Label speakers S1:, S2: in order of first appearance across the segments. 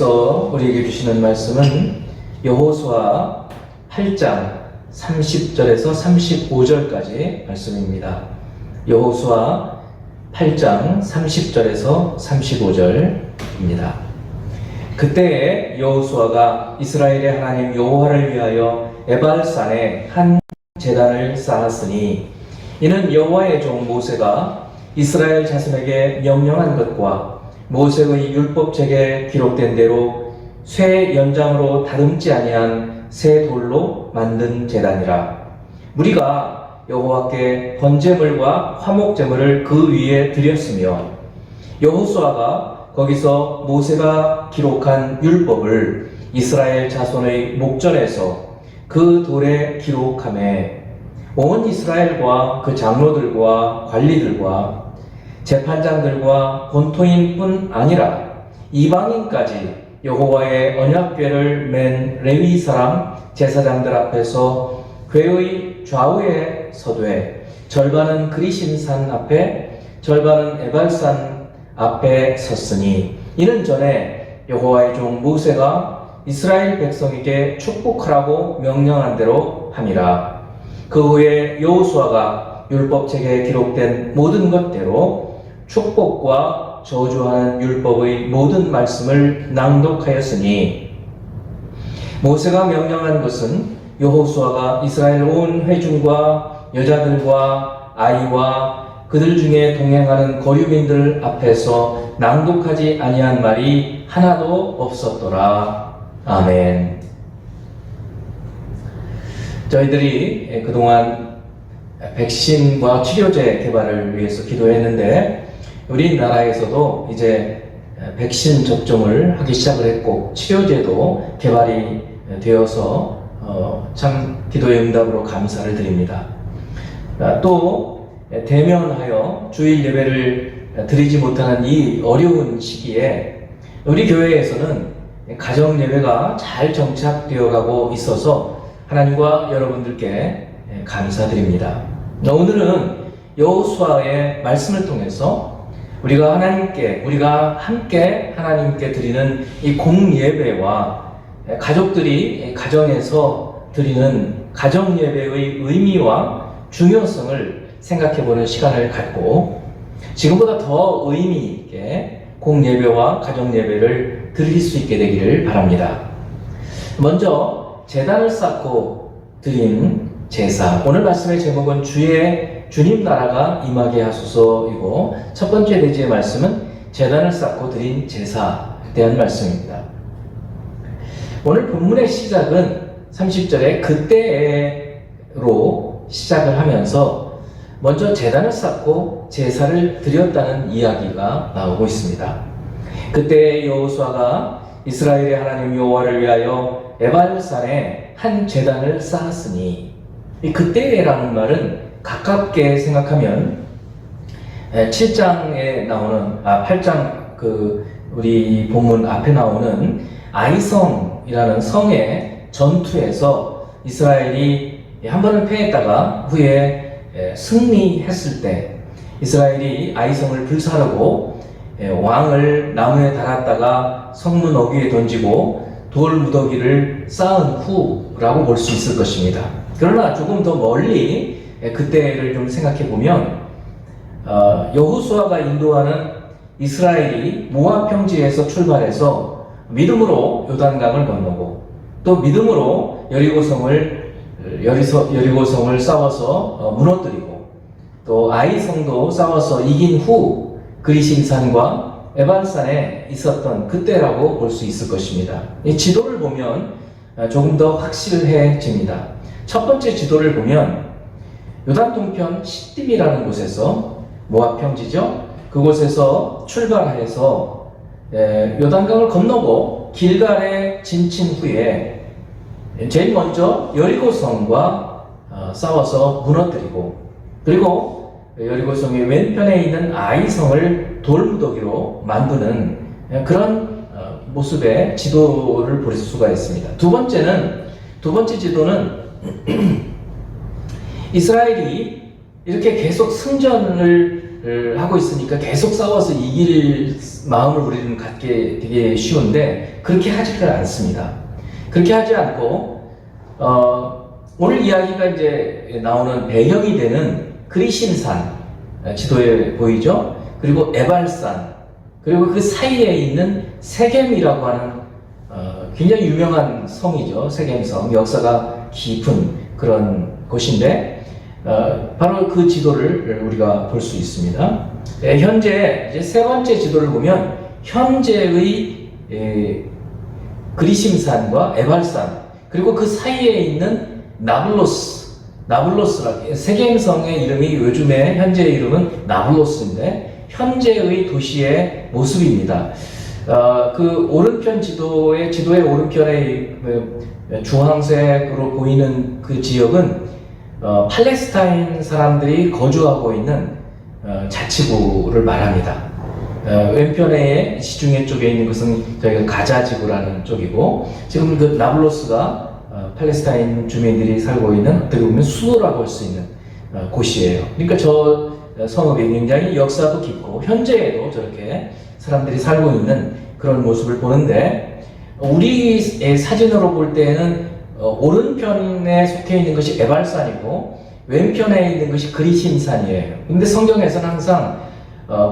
S1: 하나님께서 우리에게 주시는 말씀은 여호수아 8장 30절에서 35절까지 말씀입니다. 여호수아 8장 30절에서 35절입니다. 그때에 여호수아가 이스라엘의 하나님 여호와를 위하여 에발산에 한 제단을 쌓았으니 이는 여호와의 종 모세가 이스라엘 자손에게 명령한 것과 모세의 율법책에 기록된 대로 쇠 연장으로 다듬지 아니한 새 돌로 만든 제단이라. 무리가 여호와께 번제물과 화목제물을 그 위에 드렸으며 여호수아가 거기서 모세가 기록한 율법을 이스라엘 자손의 목전에서 그 돌에 기록하매 온 이스라엘과 그 장로들과 관리들과 재판장들과 본토인뿐 아니라 이방인까지 여호와의 언약궤를 맨 레위 사람 제사장들 앞에서 궤의 좌우에 서되 절반은 그리심산 앞에 절반은 에발산 앞에 섰으니 이는 전에 여호와의 종 모세가 이스라엘 백성에게 축복하라고 명령한 대로 함이라. 그 후에 여호수아가 율법책에 기록된 모든 것대로 축복과 저주하는 율법의 모든 말씀을 낭독하였으니 모세가 명령한 것은 여호수아가 이스라엘 온 회중과 여자들과 아이와 그들 중에 동행하는 거류민들 앞에서 낭독하지 아니한 말이 하나도 없었더라. 아멘. 저희들이 그동안 백신과 치료제 개발을 위해서 기도했는데 우리나라에서도 이제 백신 접종을 하기 시작을 했고 치료제도 개발이 되어서 참 기도의 응답으로 감사를 드립니다. 또 대면하여 주일 예배를 드리지 못하는 이 어려운 시기에 우리 교회에서는 가정 예배가 잘 정착되어 가고 있어서 하나님과 여러분들께 감사드립니다. 오늘은 여호수아의 말씀을 통해서 우리가 함께 하나님께 드리는 이 공예배와 가족들이 가정에서 드리는 가정예배의 의미와 중요성을 생각해보는 시간을 갖고 지금보다 더 의미 있게 공예배와 가정예배를 드릴 수 있게 되기를 바랍니다. 먼저 제단을 쌓고 드린 제사. 오늘 말씀의 제목은 주님 나라가 임하게 하소서이고 첫 번째 대지의 말씀은 제단을 쌓고 드린 제사에 대한 말씀입니다. 오늘 본문의 시작은 30절에 그때로 시작을 하면서 먼저 제단을 쌓고 제사를 드렸다는 이야기가 나오고 있습니다. 그때 여호수아가 이스라엘의 하나님 여호와를 위하여 에발산에 한 제단을 쌓았으니 이 그때라는 말은 가깝게 생각하면 7장에 나오는 8장 우리 본문 앞에 나오는 아이성이라는 성의 전투에서 이스라엘이 한 번을 패했다가 후에 승리했을 때 이스라엘이 아이성을 불사르고 왕을 나무에 달았다가 성문 어귀에 던지고 돌 무더기를 쌓은 후라고 볼 수 있을 것입니다. 그러나 조금 더 멀리 그때를 좀 생각해 보면 여호수아가 인도하는 이스라엘이 모압 평지에서 출발해서 믿음으로 요단강을 건너고 또 믿음으로 여리고성을 싸워서 무너뜨리고 또 아이성도 싸워서 이긴 후 그리심산과 에발산에 있었던 그때라고 볼 수 있을 것입니다. 이 지도를 보면 조금 더 확실해집니다. 첫 번째 지도를 보면 요단 동편 시딤이라는 곳에서 모압 평지죠. 그곳에서 출발해서 요단강을 건너고 길갈에 진친 후에 제일 먼저 여리고성과 싸워서 무너뜨리고 그리고 여리고성의 왼편에 있는 아이성을 돌무더기로 만드는 그런 모습의 지도를 볼 수가 있습니다. 두 번째 지도는 이스라엘이 이렇게 계속 승전을 하고 있으니까 계속 싸워서 이길 마음을 우리는 갖게 되게 쉬운데 그렇게 하지를 않습니다. 그렇게 하지 않고 오늘 이야기가 이제 나오는 배경이 되는 그리심산 지도에 보이죠? 그리고 에발산 그리고 그 사이에 있는 세겜이라고 하는 굉장히 유명한 성이죠. 세겜성 역사가 깊은 그런 곳인데 바로 그 지도를 우리가 볼 수 있습니다. 현재 이제 세 번째 지도를 보면 현재의 그리심산과 에발산 그리고 그 사이에 있는 나블로스라 세겜성의 이름이 요즘에 현재의 이름은 나블로스인데 현재의 도시의 모습입니다. 그 오른편 지도의 오른편에 주황색으로 보이는 그 지역은 팔레스타인 사람들이 거주하고 있는 자치구를 말합니다. 왼편에 지중해 쪽에 있는 것은 저희가 가자 지구라는 쪽이고 지금 그 나블로스가 팔레스타인 주민들이 살고 있는 어떻게 보면 수도라고 할 수 있는 곳이에요. 그러니까 저 성읍이 굉장히 역사도 깊고 현재에도 저렇게 사람들이 살고 있는 그런 모습을 보는데 우리의 사진으로 볼 때는 오른편에 속해 있는 것이 에발산이고 왼편에 있는 것이 그리심산이에요. 근데 성경에서는 항상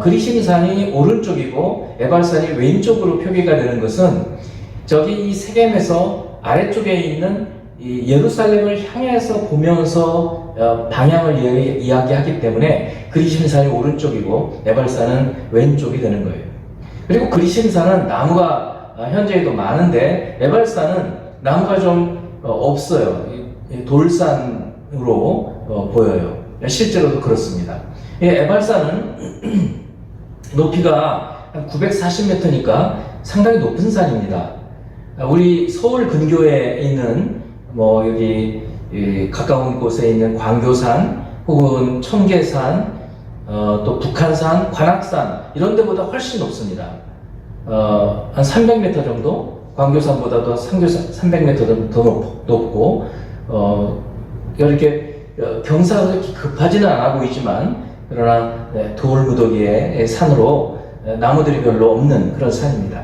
S1: 그리심산이 오른쪽이고 에발산이 왼쪽으로 표기가 되는 것은 저기 이 세겜에서 아래쪽에 있는 이 예루살렘을 향해서 보면서 방향을 이야기하기 때문에 그리심산이 오른쪽이고 에발산은 왼쪽이 되는 거예요. 그리고 그리심산은 나무가 현재에도 많은데 에발산은 나무가 좀 없어요. 돌산으로 보여요. 실제로도 그렇습니다. 에발산은 높이가 한 940m니까 상당히 높은 산입니다. 우리 서울 근교에 있는 여기 가까운 곳에 있는 광교산 혹은 청계산 또 북한산, 관악산 이런 데보다 훨씬 높습니다. 한 300m 정도? 광교산보다도 300m 더 높고 이렇게 경사가 그렇게 급하지는 않아 보이지만 그러나 돌무더기의 산으로 나무들이 별로 없는 그런 산입니다.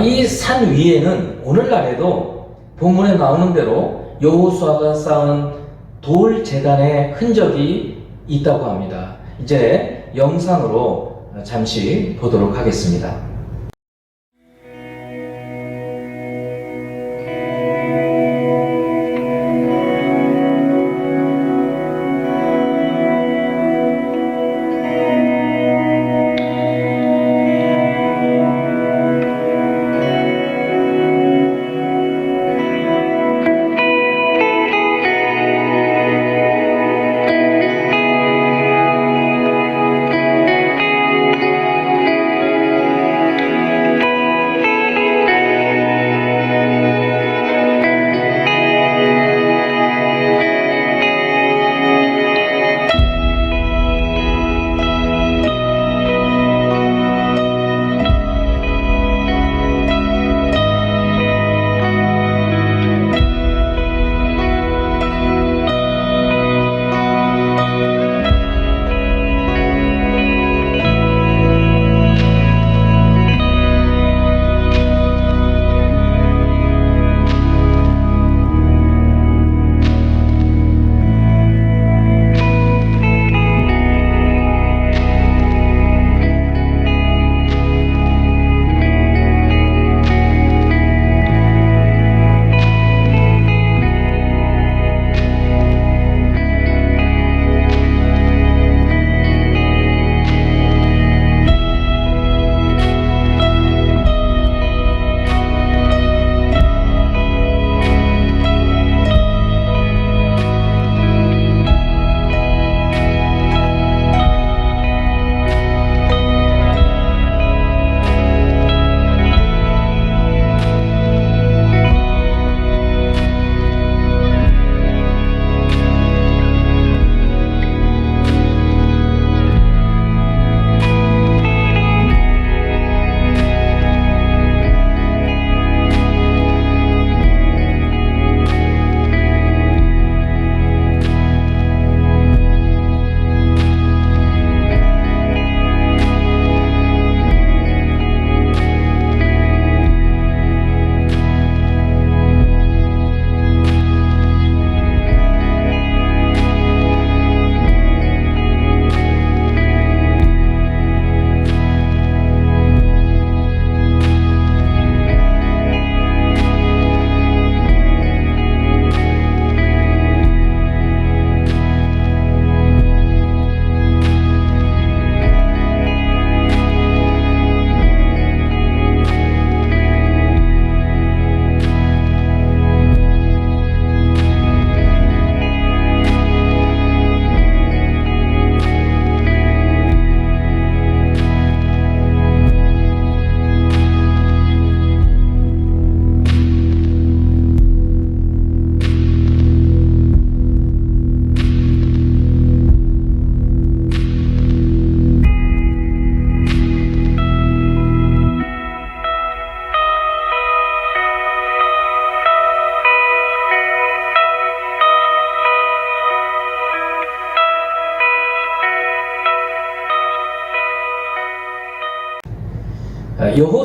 S1: 이 산 위에는 오늘날에도 본문에 나오는 대로 여호수아가 쌓은 돌 제단의 흔적이 있다고 합니다. 이제 영상으로 잠시 보도록 하겠습니다.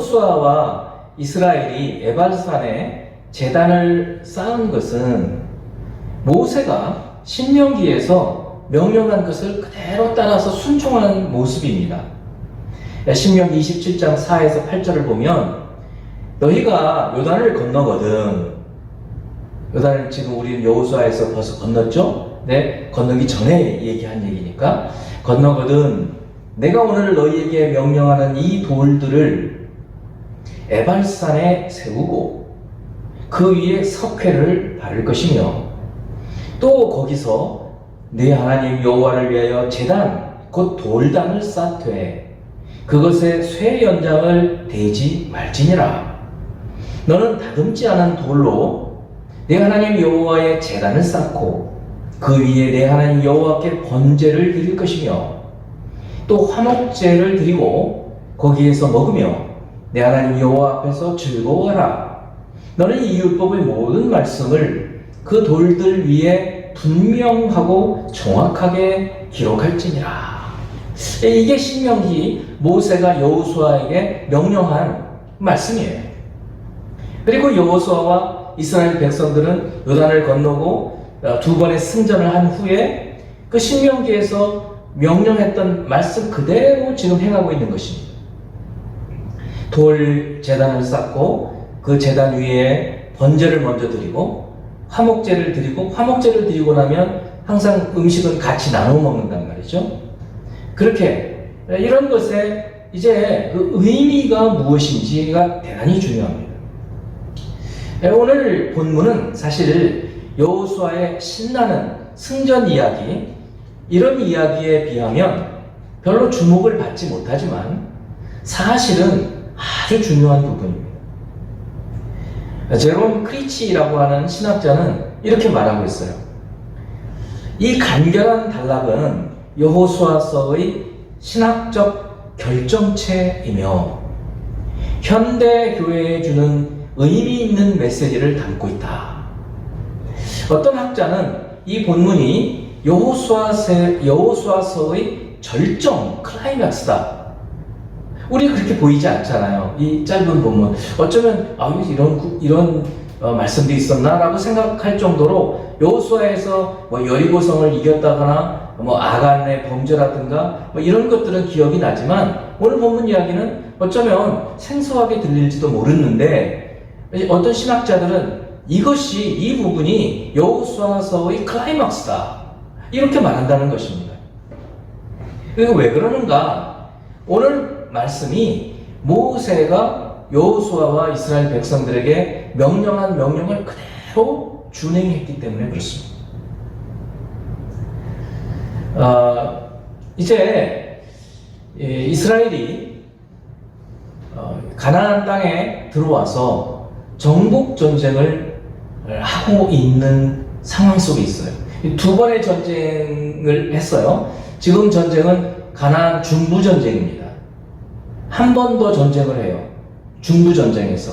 S1: 여호수아와 이스라엘이 에발산에 제단을 쌓은 것은 모세가 신명기에서 명령한 것을 그대로 따라서 순종하는 모습입니다. 신명기 27장 4에서 8절을 보면 너희가 요단을 건너거든, 요단을 지금 우리는 여호수아에서 벌써 건넜죠? 네, 건너기 전에 얘기한 얘기니까 건너거든 내가 오늘 너희에게 명령하는 이 돌들을 에발산에 세우고 그 위에 석회를 바를 것이며 또 거기서 네 하나님 여호와를 위하여 제단 곧 돌단을 쌓되 그것에 쇠 연장을 대지 말지니라. 너는 다듬지 않은 돌로 네 하나님 여호와의 제단을 쌓고 그 위에 네 하나님 여호와께 번제를 드릴 것이며 또 화목제를 드리고 거기에서 먹으며 내 하나님 여호와 앞에서 즐거워하라. 너는 이 율법의 모든 말씀을 그 돌들 위에 분명하고 정확하게 기록할지니라. 이게 신명기 모세가 여호수아에게 명령한 말씀이에요. 그리고 여호수아와 이스라엘 백성들은 요단을 건너고 두 번의 승전을 한 후에 그 신명기에서 명령했던 말씀 그대로 지금 행하고 있는 것입니다. 돌 제단을 쌓고 그 제단 위에 번제를 먼저 드리고 화목제를 드리고, 화목제를 드리고 나면 항상 음식은 같이 나눠 먹는단 말이죠. 그렇게 이런 것에 이제 그 의미가 무엇인지가 대단히 중요합니다. 오늘 본문은 사실 여호수아의 신나는 승전 이야기, 이런 이야기에 비하면 별로 주목을 받지 못하지만 사실은 아주 중요한 부분입니다. 제롬 크리치라고 하는 신학자는 이렇게 말하고 있어요. 이 간결한 단락은 여호수아서의 신학적 결정체이며 현대 교회에 주는 의미 있는 메시지를 담고 있다. 어떤 학자는 이 본문이 여호수아서의 절정, 클라이맥스다. 우리 그렇게 보이지 않잖아요. 이 짧은 본문. 어쩌면 이런 말씀도 있었나라고 생각할 정도로 여호수아에서 여리고성을 이겼다거나 아간의 범죄라든가 이런 것들은 기억이 나지만 오늘 본문 이야기는 어쩌면 생소하게 들릴지도 모르는데 어떤 신학자들은 이 부분이 여호수아서의 클라이막스다 이렇게 말한다는 것입니다. 그리고 왜 그러는가? 오늘 말씀이 모세가 여호수아와 이스라엘 백성들에게 명령한 명령을 그대로 준행했기 때문에 그렇습니다. 이제 이스라엘이 가나안 땅에 들어와서 정복 전쟁을 하고 있는 상황 속에 있어요. 두 번의 전쟁을 했어요. 지금 전쟁은 가나안 중부 전쟁입니다. 한 번 더 전쟁을 해요. 중부 전쟁에서.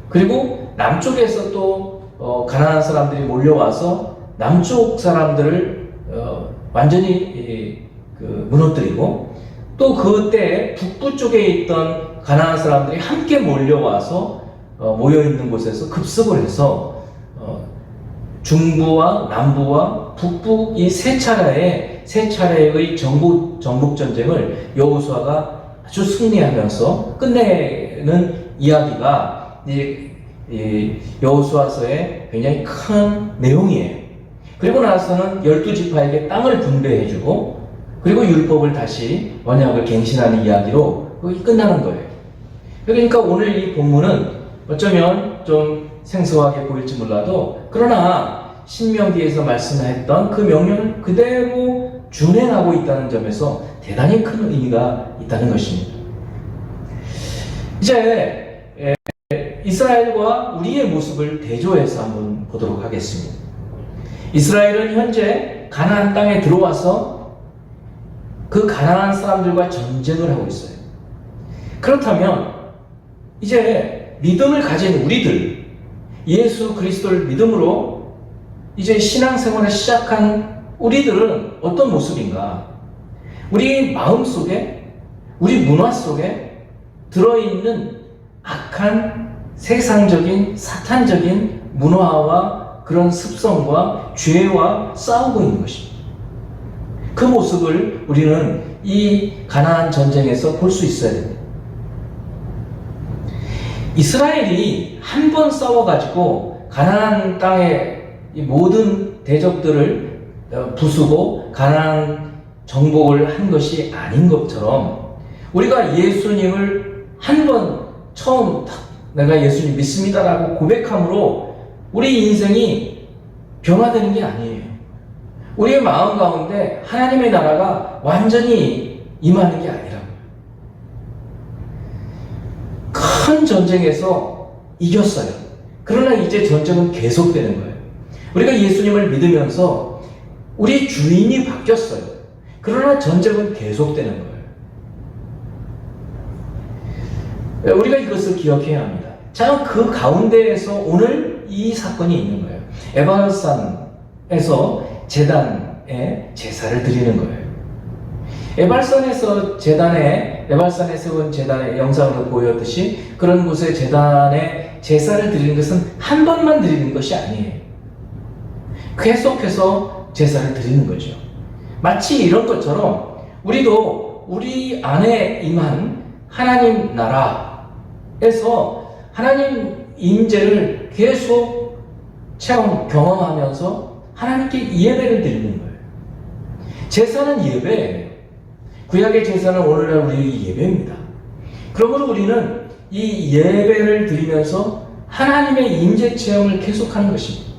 S1: 그리고 남쪽에서 또 가나안 사람들이 몰려와서 남쪽 사람들을 완전히 무너뜨리고 또 그때 북부 쪽에 있던 가나안 사람들이 함께 몰려와서 모여 있는 곳에서 급습을 해서 중부와 남부와 북부 이 세 차례의 정복 전쟁을 여호수아가 아주 승리하면서 끝내는 이야기가 여호수아서의 굉장히 큰 내용이에요. 그리고 나서는 12지파에게 땅을 분배해주고 그리고 율법을 다시 언약을 갱신하는 이야기로 끝나는 거예요. 그러니까 오늘 이 본문은 어쩌면 좀 생소하게 보일지 몰라도 그러나 신명기에서 말씀했던 그 명령을 그대로 준행하고 있다는 점에서 대단히 큰 의미가 있다는 것입니다. 이제 이스라엘과 우리의 모습을 대조해서 한번 보도록 하겠습니다. 이스라엘은 현재 가나안 땅에 들어와서 그 가나안 사람들과 전쟁을 하고 있어요. 그렇다면 이제 믿음을 가진 우리들, 예수 그리스도를 믿음으로 이제 신앙생활을 시작한 우리들은 어떤 모습인가? 우리 마음 속에, 우리 문화 속에 들어있는 악한 세상적인 사탄적인 문화와 그런 습성과 죄와 싸우고 있는 것입니다. 그 모습을 우리는 이 가나안 전쟁에서 볼 수 있어야 됩니다. 이스라엘이 한 번 싸워가지고 가나안 땅의 이 모든 대적들을 부수고 가나안 정복을 한 것이 아닌 것처럼 우리가 예수님을 한 번 처음 내가 예수님 믿습니다라고 고백함으로 우리 인생이 변화되는 게 아니에요. 우리의 마음 가운데 하나님의 나라가 완전히 임하는 게 아니라고요. 큰 전쟁에서 이겼어요. 그러나 이제 전쟁은 계속되는 거예요. 우리가 예수님을 믿으면서 우리 주인이 바뀌었어요. 그러나 전쟁은 계속되는 거예요. 우리가 이것을 기억해야 합니다. 자, 그 가운데에서 오늘 이 사건이 있는 거예요. 에발산에서 제단에 제사를 드리는 거예요. 에발산에 세운 제단의 영상으로 보였듯이 그런 곳에 제단에 제사를 드리는 것은 한 번만 드리는 것이 아니에요. 계속해서 제사를 드리는 거죠. 마치 이런 것처럼 우리도 우리 안에 임한 하나님 나라에서 하나님 임재를 계속 경험하면서 하나님께 예배를 드리는 거예요. 제사는 예배예요. 구약의 제사는 오늘날 우리의 예배입니다. 그러므로 우리는 이 예배를 드리면서 하나님의 임재 체험을 계속하는 것입니다.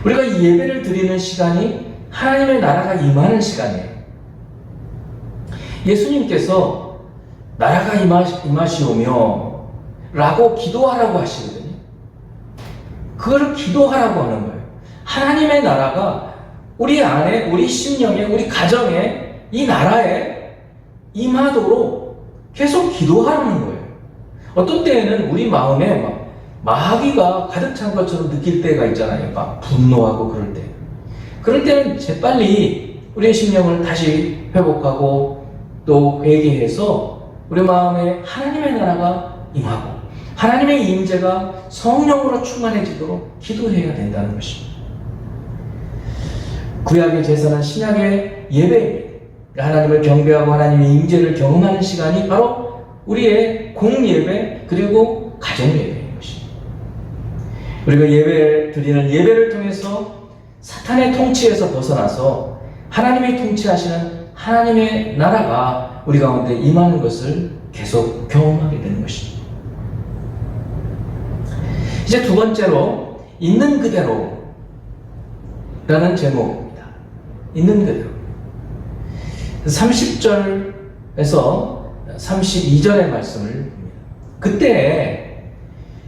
S1: 우리가 이 예배를 드리는 시간이 하나님의 나라가 임하는 시간이에요. 예수님께서 나라가 임하시오며 라고 기도하라고 하시거든요. 그거를 기도하라고 하는 거예요. 하나님의 나라가 우리 안에, 우리 심령에, 우리 가정에, 이 나라에 임하도록 계속 기도하라는 거예요. 어떤 때에는 우리 마음에 막 마귀가 가득 찬 것처럼 느낄 때가 있잖아요. 막 분노하고 그럴 때. 그럴 때는 재빨리 우리의 심령을 다시 회복하고 또 회개해서 우리 마음에 하나님의 나라가 임하고 하나님의 임재가 성령으로 충만해지도록 기도해야 된다는 것입니다. 구약의 제사는 신약의 예배입니다. 하나님을 경배하고 하나님의 임재를 경험하는 시간이 바로 우리의 공예배 그리고 가정예배인 것입니다. 우리가 예배를 드리는 예배를 통해서 사탄의 통치에서 벗어나서 하나님이 통치하시는 하나님의 나라가 우리 가운데 임하는 것을 계속 경험하게 되는 것입니다. 이제 두 번째로 있는 그대로 라는 제목입니다. 있는 그대로. 30절에서 32절의 말씀을 봅니다. 그때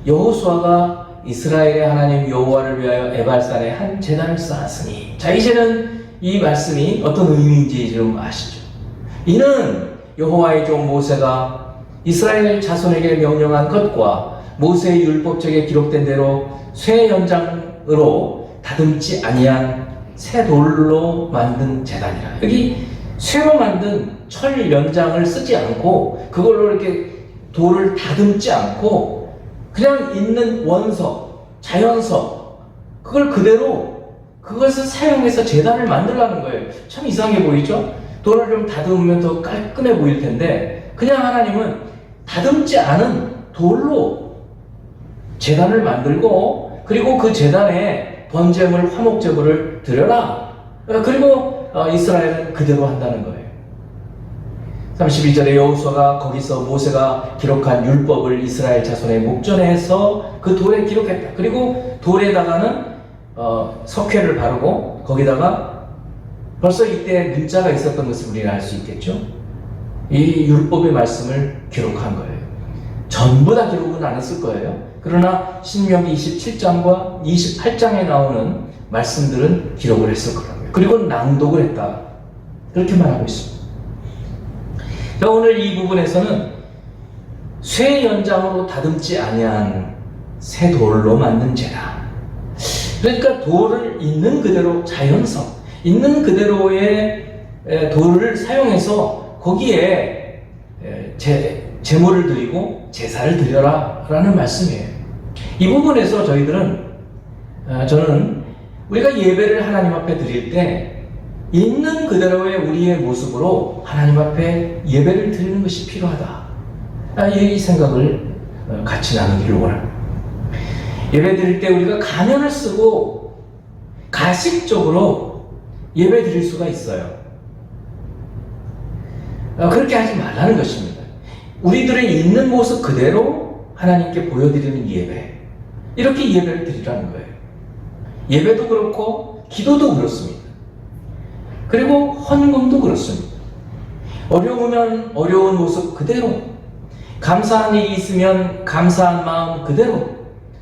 S1: 여호수아가 이스라엘의 하나님 여호와를 위하여 에발산에 한 제단을 쌓았으니, 자 이제는 이 말씀이 어떤 의미인지 좀 아시죠? 이는 여호와의 종 모세가 이스라엘 자손에게 명령한 것과 모세의 율법책에 기록된 대로 쇠 연장으로 다듬지 아니한 새 돌로 만든 제단이라. 여기 쇠로 만든 철 연장을 쓰지 않고 그걸로 이렇게 돌을 다듬지 않고 그냥 있는 원석, 자연석 그걸 그대로 그것을 사용해서 제단을 만들라는 거예요. 참 이상해 보이죠? 돌을 좀 다듬으면 더 깔끔해 보일 텐데 그냥 하나님은 다듬지 않은 돌로 제단을 만들고 그리고 그 제단에 번제물, 화목제물을 드려라. 그리고 이스라엘은 그대로 한다는 거예요. 32절에 여호수아가 거기서 모세가 기록한 율법을 이스라엘 자손의 목전에서 그 돌에 기록했다. 그리고 돌에다가는 석회를 바르고 거기다가 벌써 이때 문자가 있었던 것을 우리가 알 수 있겠죠. 이 율법의 말씀을 기록한 거예요. 전부 다 기록은 안 했을 거예요. 그러나 신명기 27장과 28장에 나오는 말씀들은 기록을 했을 거라고요. 그리고 낭독을 했다. 그렇게 말하고 있습니다. 자, 오늘 이 부분에서는 쇠 연장으로 다듬지 아니한 새 돌로 만든 제단. 그러니까 돌을 있는 그대로 자연석, 있는 그대로의 돌을 사용해서 거기에 제물을 드리고 제사를 드려라 라는 말씀이에요. 이 부분에서 저는 우리가 예배를 하나님 앞에 드릴 때 있는 그대로의 우리의 모습으로 하나님 앞에 예배를 드리는 것이 필요하다. 이 생각을 같이 나누기를 원합니다. 예배 드릴 때 우리가 가면을 쓰고 가식적으로 예배 드릴 수가 있어요. 그렇게 하지 말라는 것입니다. 우리들의 있는 모습 그대로 하나님께 보여드리는 예배, 이렇게 예배를 드리라는 거예요. 예배도 그렇고 기도도 그렇습니다. 그리고 헌금도 그렇습니다. 어려우면 어려운 모습 그대로, 감사한 일이 있으면 감사한 마음 그대로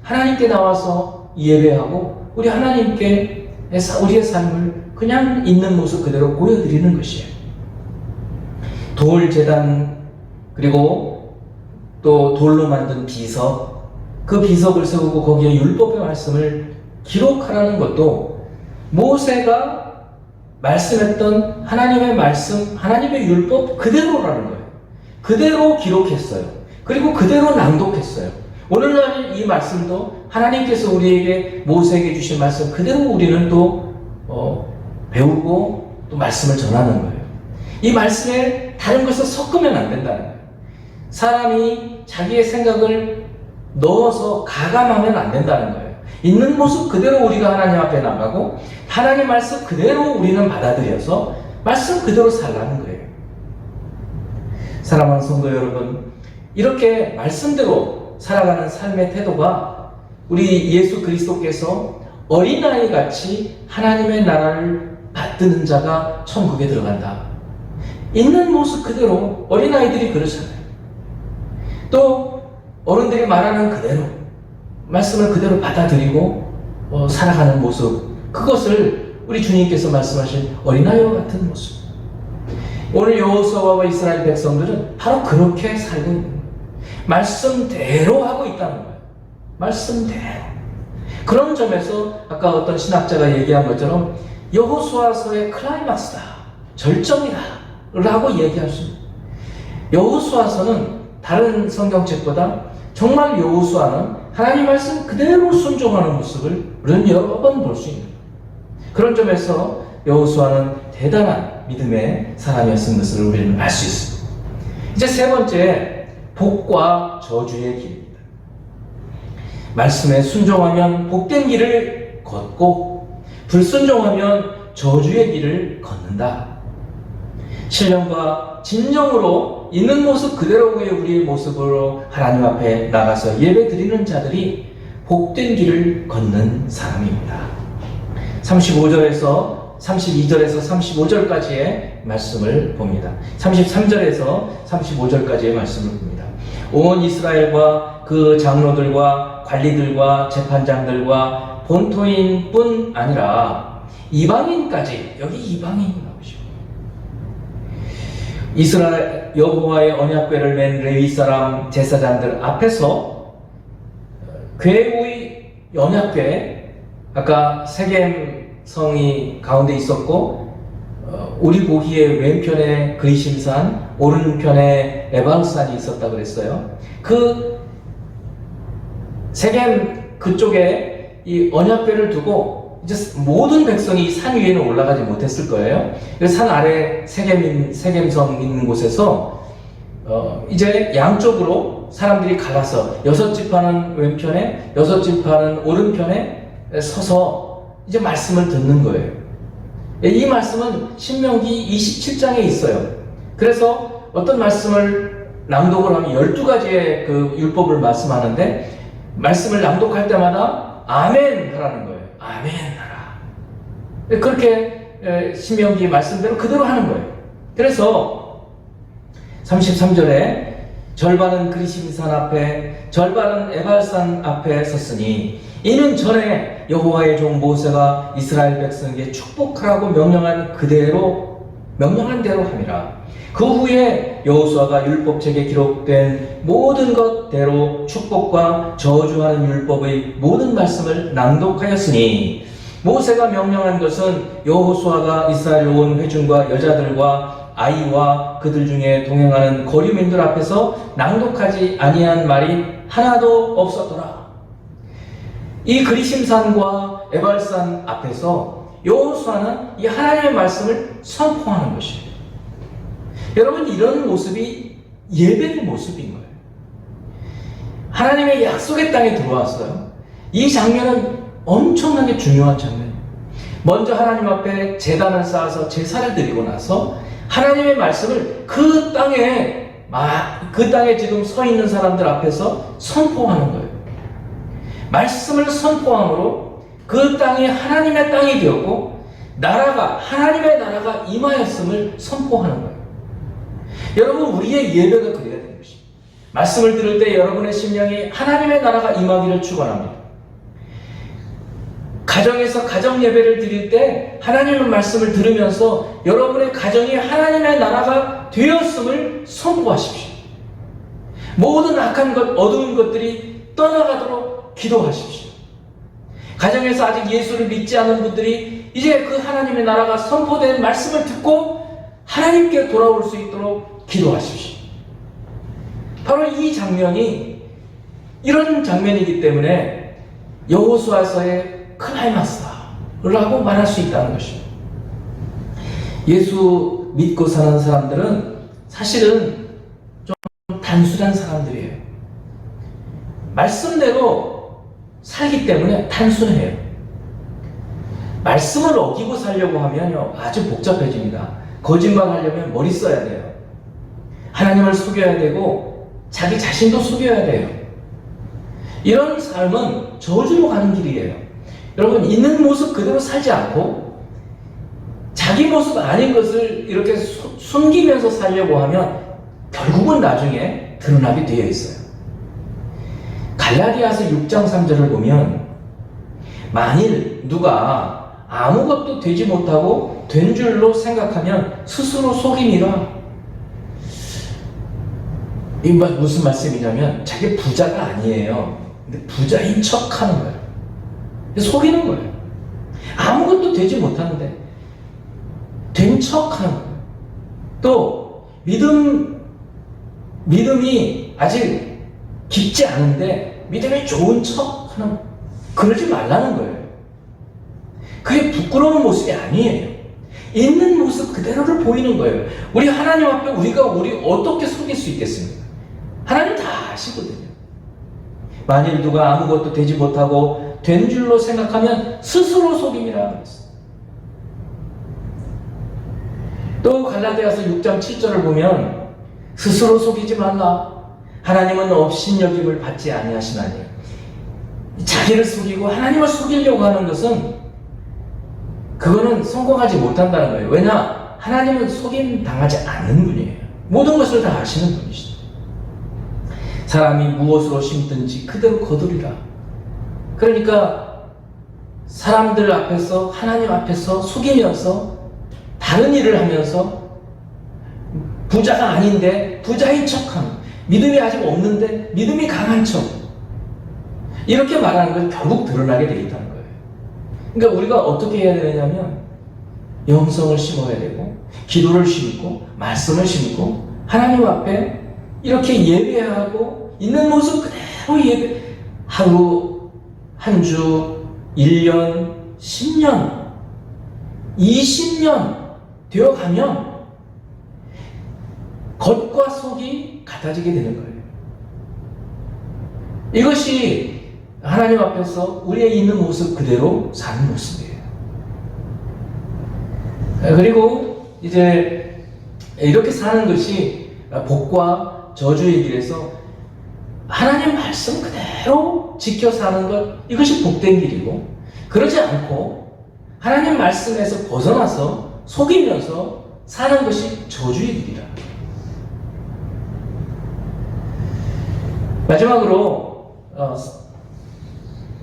S1: 하나님께 나와서 예배하고 우리 하나님께 우리의 삶을 그냥 있는 모습 그대로 보여드리는 것이에요. 돌 제단, 그리고 또 돌로 만든 비석, 그 비석을 세우고 거기에 율법의 말씀을 기록하라는 것도 모세가 말씀했던 하나님의 말씀, 하나님의 율법 그대로라는 거예요. 그대로 기록했어요. 그리고 그대로 낭독했어요. 오늘날 이 말씀도 하나님께서 우리에게, 모세에게 주신 말씀 그대로 우리는 또 배우고 또 말씀을 전하는 거예요. 이 말씀에 다른 것을 섞으면 안 된다는 거예요. 사람이 자기의 생각을 넣어서 가감하면 안 된다는 거예요. 있는 모습 그대로 우리가 하나님 앞에 나가고 하나님 말씀 그대로 우리는 받아들여서 말씀 그대로 살라는 거예요. 사랑하는 성도 여러분, 이렇게 말씀대로 살아가는 삶의 태도가 우리 예수 그리스도께서 어린아이 같이 하나님의 나라를 받드는 자가 천국에 들어간다. 있는 모습 그대로 어린아이들이 그러잖아요. 또 어른들이 말하는 그대로 말씀을 그대로 받아들이고 살아가는 모습, 그것을 우리 주님께서 말씀하신 어린아이와 같은 모습. 오늘 여호수아와 이스라엘 백성들은 바로 그렇게 살고 있는 거예요. 말씀대로 하고 있다는 거예요. 말씀대로. 그런 점에서 아까 어떤 신학자가 얘기한 것처럼 여호수아서의 클라이막스다, 절정이다 라고 얘기할 수 있습니다. 여호수아서는 다른 성경책보다 정말 여호수아는 하나님 말씀 그대로 순종하는 모습을 우리는 여러 번 볼 수 있는 거예요. 그런 점에서 여호수아는 대단한 믿음의 사람이었던 것을 우리는 알 수 있습니다. 이제 세 번째, 복과 저주의 길입니다. 말씀에 순종하면 복된 길을 걷고 불순종하면 저주의 길을 걷는다. 신령과 진정으로 있는 모습 그대로의 우리의 모습으로 하나님 앞에 나가서 예배 드리는 자들이 복된 길을 걷는 사람입니다. 32절에서 35절까지의 말씀을 봅니다. 33절에서 35절까지의 말씀을 봅니다. 온 이스라엘과 그 장로들과 관리들과 재판장들과 본토인뿐 아니라 이방인까지, 여기 이방인이 나오죠. 이스라엘 여호와의 언약궤를 맨 레위 사람 제사장들 앞에서 궤의 언약궤, 아까 세겜성이 가운데 있었고 우리 보기에 왼편에 그리심산, 오른편에 에발산이 있었다 그랬어요. 그 세겜 그쪽에 이 언약궤를 두고 이제 모든 백성이 산 위에는 올라가지 못했을 거예요. 산 아래 세겜성 있는 곳에서 이제 양쪽으로 사람들이 갈라서 6지파는 왼편에 6지파는 오른편에 서서 이제 말씀을 듣는 거예요. 이 말씀은 신명기 27장에 있어요. 그래서 어떤 말씀을 낭독을 하면 12가지의 그 율법을 말씀하는데 말씀을 낭독할 때마다 아멘 하라는 거예요. 아멘 하라. 그렇게 신명기 말씀대로 그대로 하는 거예요. 그래서 33절에 절반은 그리심산 앞에 절반은 에발산 앞에 섰으니 이는 전에 여호와의 종 모세가 이스라엘 백성에게 축복하라고 명령한 대로 함이라. 그 후에 여호수아가 율법책에 기록된 모든 것대로 축복과 저주하는 율법의 모든 말씀을 낭독하였으니 모세가 명령한 것은 여호수아가 이스라엘 온 회중과 여자들과 아이와 그들 중에 동행하는 거류민들 앞에서 낭독하지 아니한 말이 하나도 없었더라. 이 그리심산과 에발산 앞에서 여호수아는 이 하나님의 말씀을 선포하는 것입니다. 여러분, 이런 모습이 예배의 모습인 거예요. 하나님의 약속의 땅에 들어왔어요. 이 장면은 엄청나게 중요한 장면이에요. 먼저 하나님 앞에 제단을 쌓아서 제사를 드리고 나서 하나님의 말씀을 그 땅에 지금 서 있는 사람들 앞에서 선포하는 거예요. 말씀을 선포함으로 그 땅이 하나님의 땅이 되었고 하나님의 나라가 임하였음을 선포하는 거예요. 여러분, 우리의 예배가 그래야 되는 것입니다. 말씀을 들을 때 여러분의 심령이 하나님의 나라가 임하기를 축원합니다. 가정에서 가정 예배를 드릴 때 하나님의 말씀을 들으면서 여러분의 가정이 하나님의 나라가 되었음을 선포하십시오. 모든 악한 것, 어두운 것들이 떠나가도록 기도하십시오. 가정에서 아직 예수를 믿지 않은 분들이 이제 그 하나님의 나라가 선포된 말씀을 듣고 하나님께 돌아올 수 있도록 기도하십시오. 바로 이 장면이 이런 장면이기 때문에 여호수아서의 클라이막스라고 말할 수 있다는 것입니다. 예수 믿고 사는 사람들은 사실은 좀 단순한 사람들이에요. 말씀대로 살기 때문에 단순해요. 말씀을 어기고 살려고 하면요, 아주 복잡해집니다. 거짓말 하려면 머리 써야 돼요. 하나님을 속여야 되고 자기 자신도 속여야 돼요. 이런 삶은 저주로 가는 길이에요. 여러분, 있는 모습 그대로 살지 않고 자기 모습 아닌 것을 이렇게 숨기면서 살려고 하면 결국은 나중에 드러나게 되어 있어요. 갈라디아서 6장 3절을 보면 만일 누가 아무것도 되지 못하고 된 줄로 생각하면 스스로 속임이라. 이 무슨 말씀이냐면 자기 부자가 아니에요. 근데 부자인 척 하는 거예요. 속이는 거예요. 아무것도 되지 못하는데 된 척 하는 거예요. 또 믿음이 아직 깊지 않은데 믿음이 좋은 척 하는 거예요. 그러지 말라는 거예요. 그게 부끄러운 모습이 아니에요. 있는 모습 그대로를 보이는 거예요. 우리 하나님 앞에 우리 어떻게 속일 수 있겠습니까? 하나님 다 아시거든요. 만일 누가 아무것도 되지 못하고 된 줄로 생각하면 스스로 속임이라 그랬어요. 또 갈라디아서 6장 7절을 보면 스스로 속이지 말라. 하나님은 업신여김을 받지 아니하시나니. 자기를 속이고 하나님을 속이려고 하는 것은 그거는 성공하지 못한다는 거예요. 왜냐? 하나님은 속임 당하지 않는 분이에요. 모든 것을 다 아시는 분이시죠. 사람이 무엇으로 심든지 그대로 거두리라. 그러니까 사람들 앞에서 하나님 앞에서 속이면서 다른 일을 하면서 부자가 아닌데 부자인 척하는, 믿음이 아직 없는데 믿음이 강한 척, 이렇게 말하는 건 결국 드러나게 되어 있다는 거예요. 그러니까 우리가 어떻게 해야 되냐면 영성을 심어야 되고 기도를 심고 말씀을 심고 하나님 앞에 이렇게 예배하고 있는 모습 그대로 예배, 하루, 한 주, 1년, 10년, 20년 되어가면 겉과 속이 같아지게 되는 거예요. 이것이 하나님 앞에서 우리의 있는 모습 그대로 사는 모습이에요. 그리고 이제 이렇게 사는 것이 복과 저주의 길에서 하나님 말씀 그대로 지켜 사는 것, 이것이 복된 길이고, 그러지 않고 하나님 말씀에서 벗어나서 속이면서 사는 것이 저주의 길이다. 마지막으로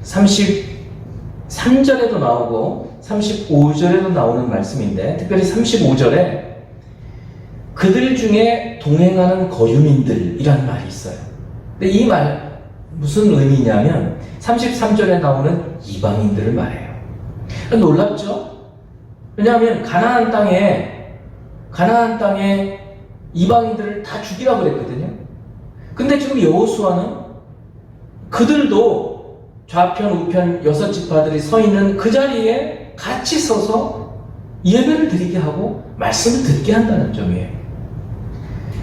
S1: 33절에도 나오고 35절에도 나오는 말씀인데, 특별히 35절에 그들 중에 동행하는 거류민들이라는 말이 있어요. 근데 이 말 무슨 의미냐면 33절에 나오는 이방인들을 말해요. 놀랍죠? 왜냐하면 가나안 땅에 가나안 땅에 이방인들을 다 죽이라고 그랬거든요. 근데 지금 여호수아는 그들도 좌편 우편 6지파들이 서 있는 그 자리에 같이 서서 예배를 드리게 하고 말씀을 듣게 한다는 점이에요.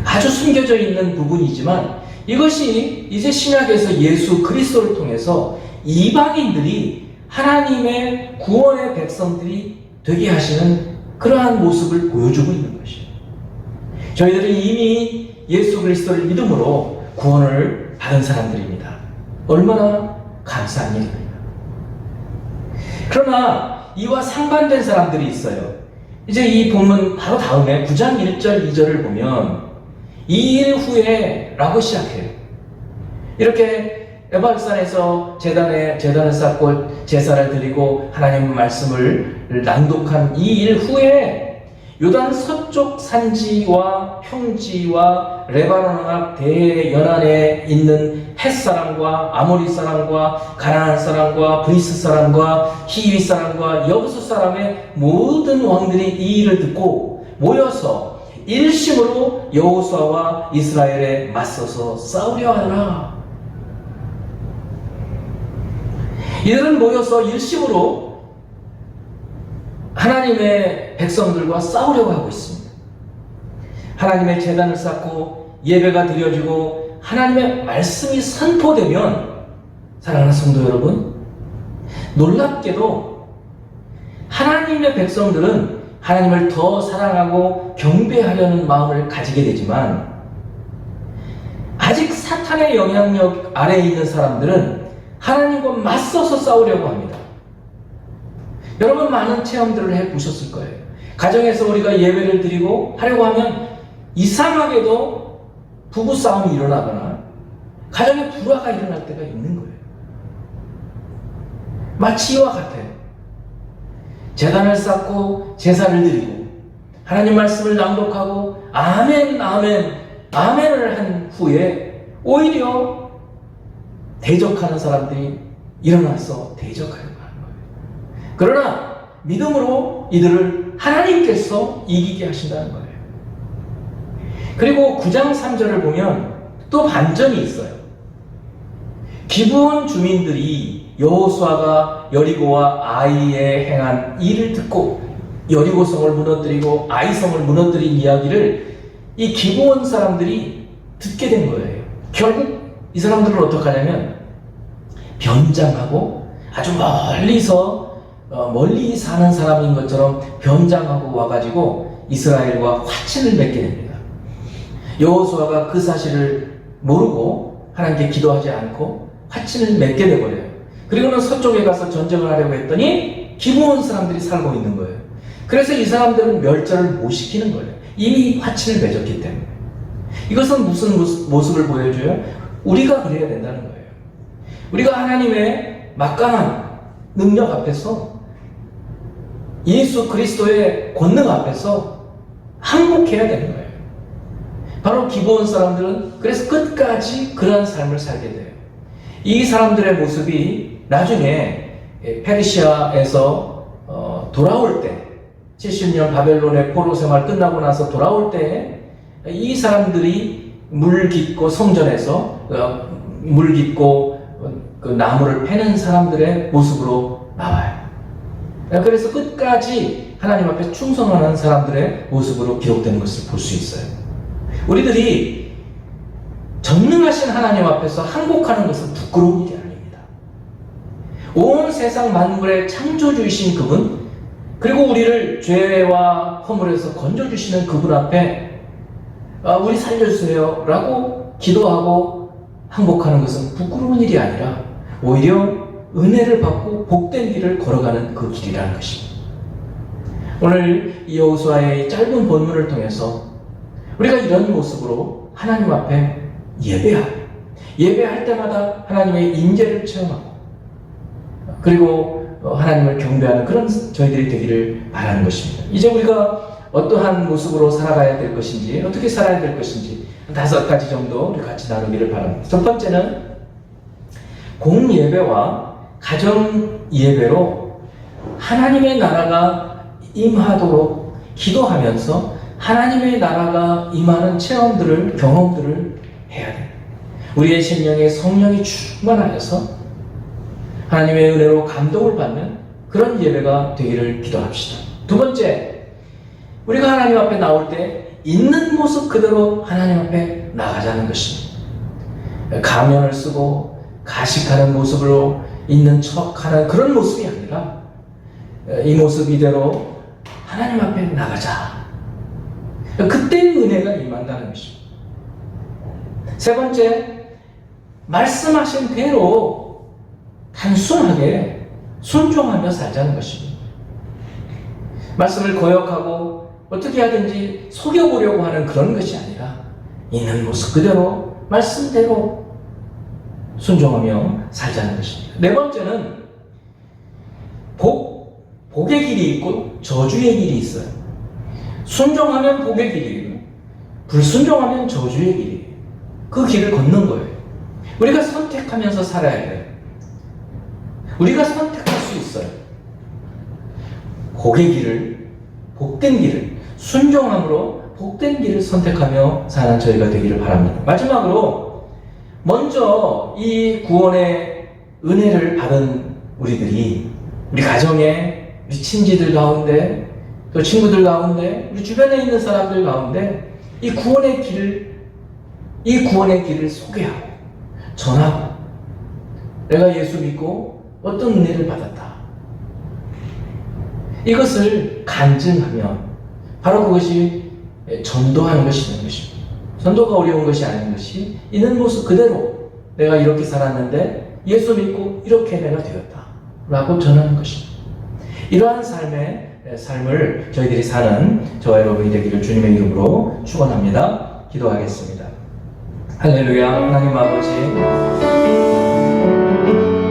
S1: 아주 숨겨져 있는 부분이지만 이것이 이제 신약에서 예수 그리스도를 통해서 이방인들이 하나님의 구원의 백성들이 되게 하시는 그러한 모습을 보여주고 있는 것이에요. 저희들은 이미 예수 그리스도를 믿음으로 구원을 받은 사람들입니다. 얼마나 감사한 일입니다. 그러나 이와 상반된 사람들이 있어요. 이제 이 본문 바로 다음에 9장 1절 2절을 보면 이 일 후에 라고 시작해요. 이렇게 에발산에서 제단을 쌓고 제사를 드리고 하나님 말씀을 낭독한 이 일 후에 요단 서쪽 산지와 평지와 레바논 앞 대연안에 있는 헷 사람과 아모리 사람과 가나안 사람과 브리스 사람과 히위 사람과 여부수 사람의 모든 왕들이 이 일을 듣고 모여서 일심으로 여호수아와 이스라엘에 맞서서 싸우려 하더라. 이들은 모여서 일심으로 하나님의 백성들과 싸우려고 하고 있습니다. 하나님의 제단을 쌓고 예배가 드려지고 하나님의 말씀이 선포되면, 사랑하는 성도 여러분, 놀랍게도 하나님의 백성들은 하나님을 더 사랑하고 경배하려는 마음을 가지게 되지만 아직 사탄의 영향력 아래에 있는 사람들은 하나님과 맞서서 싸우려고 합니다. 여러분 많은 체험들을 해보셨을 거예요. 가정에서 우리가 예배를 드리고 하려고 하면 이상하게도 부부싸움이 일어나거나 가정에 불화가 일어날 때가 있는 거예요. 마치 이와 같아요. 제단을 쌓고 제사를 드리고 하나님 말씀을 낭독하고 아멘 아멘 아멘을 한 후에 오히려 대적하는 사람들이 일어나서 대적하려고 하는 거예요. 그러나 믿음으로 이들을 하나님께서 이기게 하신다는 거예요. 그리고 9장 3절을 보면 또 반전이 있어요. 기브온 주민들이 여호수아가 여리고와 아이에 행한 일을 듣고 여리고성을 무너뜨리고 아이성을 무너뜨린 이야기를 이 기브온 사람들이 듣게 된 거예요. 결국 이 사람들은 어떻게 하냐면 변장하고 아주 멀리 사는 사람인 것처럼 변장하고 와가지고 이스라엘과 화친을 맺게 됩니다. 여호수아가 그 사실을 모르고 하나님께 기도하지 않고 화친을 맺게 되버려요. 그리고는 서쪽에 가서 전쟁을 하려고 했더니 기브온 사람들이 살고 있는 거예요. 그래서 이 사람들은 멸절을 못 시키는 거예요. 이미 화친을 맺었기 때문에. 이것은 무슨 모습을 보여줘요? 우리가 그래야 된다는 거예요. 우리가 하나님의 막강한 능력 앞에서, 예수 그리스도의 권능 앞에서 항복해야 되는 거예요. 바로 기브온 사람들은 그래서 끝까지 그러한 삶을 살게 돼요. 이 사람들의 모습이 나중에 페르시아에서 돌아올 때, 70년 바벨론의 포로 생활 끝나고 나서 돌아올 때 이 사람들이 물 깊고 성전에서 물 깊고 그 나무를 패는 사람들의 모습으로 나와요. 그래서 끝까지 하나님 앞에 충성하는 사람들의 모습으로 기록되는 것을 볼 수 있어요. 우리들이 전능하신 하나님 앞에서 항복하는 것은 부끄러운 일이 아닙니다. 온 세상 만물의 창조주이신 그분, 그리고 우리를 죄와 허물에서 건져주시는 그분 앞에 우리 살려주세요 라고 기도하고 항복하는 것은 부끄러운 일이 아니라 오히려 은혜를 받고 복된 길을 걸어가는 그 길이라는 것입니다. 오늘 이 여호수아의 짧은 본문을 통해서 우리가 이런 모습으로 하나님 앞에 예배할 때마다 하나님의 임재를 체험하고 그리고 하나님을 경배하는 그런 저희들이 되기를 바라는 것입니다. 이제 우리가 어떠한 모습으로 살아가야 될 것인지, 어떻게 살아야 될 것인지 5가지 정도 우리 같이 나누기를 바랍니다. 첫 번째는 공예배와 가정예배로 하나님의 나라가 임하도록 기도하면서 하나님의 나라가 임하는 체험들을, 경험들을 해야 돼. 우리의 심령에 성령이 충만하여서 하나님의 은혜로 감동을 받는 그런 예배가 되기를 기도합시다. 두 번째, 우리가 하나님 앞에 나올 때 있는 모습 그대로 하나님 앞에 나가자는 것입니다. 가면을 쓰고 가식하는 모습으로 있는 척하는 그런 모습이 아니라 이 모습 이대로 하나님 앞에 나가자. 그때 은혜가 임한다는 것입니다. 세 번째, 말씀하신 대로 단순하게 순종하며 살자는 것입니다. 말씀을 거역하고 어떻게 하든지 속여보려고 하는 그런 것이 아니라 있는 모습 그대로 말씀대로 순종하며 살자는 것입니다. 네 번째는 복의 길이 있고 저주의 길이 있어요. 순종하면 복의 길이고 불순종하면 저주의 길이에요. 그 길을 걷는 거예요. 우리가 선택하면서 살아야 돼요. 우리가 선택할 수 있어요. 복의 길을, 복된 길을, 순종함으로 복된 길을 선택하며 사는 저희가 되기를 바랍니다. 마지막으로 먼저 이 구원의 은혜를 받은 우리들이 우리 가정에, 우리 친지들 가운데, 또 친구들 가운데, 우리 주변에 있는 사람들 가운데 이 구원의 길을 소개하고 전하고 내가 예수 믿고 어떤 은혜를 받았다. 이것을 간증하면 바로 그것이 전도하는 것이 있는 것입니다. 전도가 어려운 것이 아닌 것이 있는 모습 그대로 내가 이렇게 살았는데 예수 믿고 이렇게 내가 되었다 라고 전하는 것입니다. 이러한 삶을 저희들이 사는 저와 여러분이 되기를 주님의 이름으로 축원합니다. 기도하겠습니다. 할렐루야. 하나님 아버지,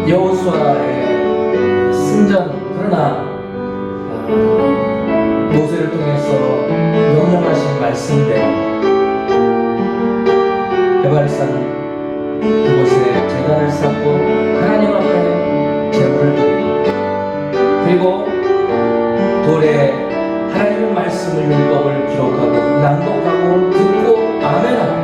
S1: 여호수아의 승전, 그러나 모세를 통해서 명령하신 말씀대로 에발산 그곳에 제단을 쌓고 하나님 앞에 제물을 드리고, 그리고 돌에 하나님의 말씀을, 율법을 기록하고 낭독하고 듣고 아멘하고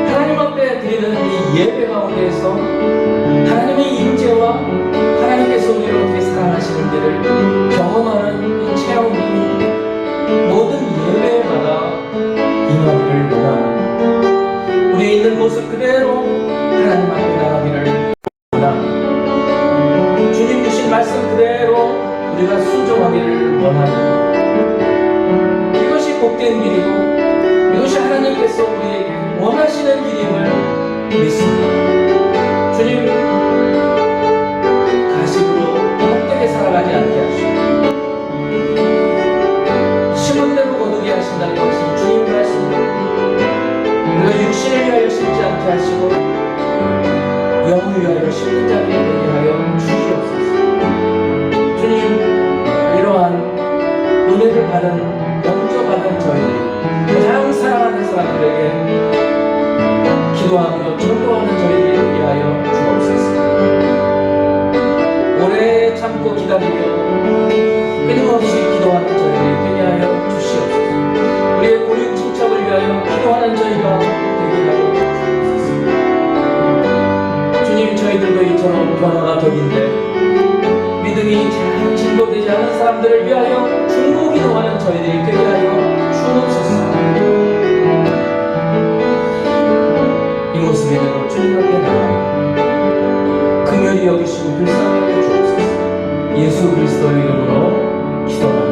S1: 하나님 앞에 드리는 이 예배 가운데에서 하나님의 임재와 하나님께서 우리를 어떻게 사랑하시는지를 경험하는 이 체험이 모든 예배마다 임하기를 원합니다. 우리의 있는 모습 그대로 하나님 앞에 나가기를 원합니다. 주님 주신 말씀 그대로 우리가 순종하기를 원합니다. 이것이 복된 길이고 이것이 하나님께서 우리에게 원하시는 길임을 믿습니다. 주님, 가식으로 헛되게 살아가지 않게 하시고 심은 대로 거두게 하신다는 것은 주님 말씀입니다. 우리가 육신을 위하여 심지 않게 하시고 영을 위하여 심는 자들이 되게 하여 주시옵소서. 주님, 이러한 은혜를 먼저 받은 저희들이 가장 사랑하는 사람들에게 기도하며 전도하는 저희들이 되게 하여 주옵소서. 오래 참고 기다리며 끊임없이 기도하는 저희들이 되게 하여 주시옵소서. 우리의 고육 친척을 위하여 기도하는 저희가 되게 하여 주옵소서. 주님, 저희들도 이처럼 변화가 덕인데 믿음이 잘 진보되지 않은 사람들을 위하여 중보 기도하는 저희들이 되게 하여 주옵소서. 이 모습 이대로 주님 앞에 나아갑니다. 긍휼히 여기시고 불쌍히 여겨 주옵소서. 예수 그리스도의 이름으로 기도합니다.